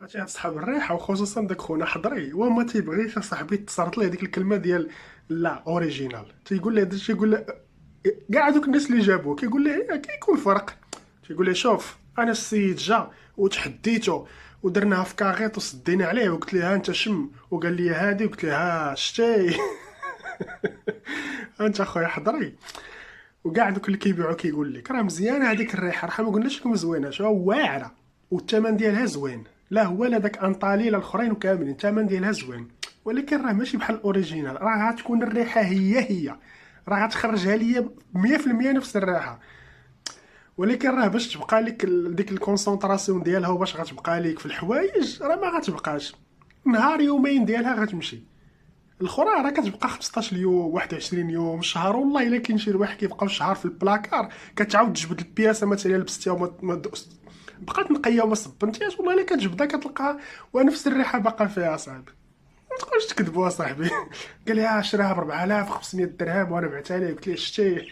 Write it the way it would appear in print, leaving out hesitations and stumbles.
عرفتي هاد صحاب الريحه وخصوصا داك خونا حضري هو ما تيبغيش اصاحبي تصرت ليه ديك الكلمه ديال لا اوريجينال، تيقول ليه تيقول له كاع دوك الناس اللي جابوه كيقول ليه كيكون فرق. تيقول ليه شوف انا السيد جا وتحديته ودرناها في كاغيط وسدينا عليه وقلت ليه ها انت شم وقال لي هادي وقلت ليه ها شتي. انت اخويا حضري وكاع دوك اللي كيبيعوا كيقول لك راه مزيانه هذيك الريحه، راه ما قلناش لكم زوينه، شو واعره والثمن ديالها زوين، لا هو لا داك انطالي لا الاخرين وكاملين الثمن ديالها زوين، ولكن راه ماشي بحال الاوريجينال، راه غتكون الريحه هي راه غتخرجها ليا 100% نفس الريحه، ولكن راه باش تبقى لك ديك الكونسونطراسيون ديالها وباش غتبقى لك في الحوايج راه ما غتبقاش، نهار يومين ديالها غتمشي، الاخرى راه كتبقى 15 يوم 21 يوم شهر، والله الا كاين شي رواح كيبقاو شهر في البلاكار كتعاود تجبد البياسه مثلا لبستيها وما بقات نقيه وما صبنتيهاش، والله الا كتجبدها كتلقاها ونفس الريحه باقا فيها صاحبي. ما تقولش تكذبوا صاحبي. قال لي شراها ب 4500 درهم وانا بعتها ليه قلت ليه شتي.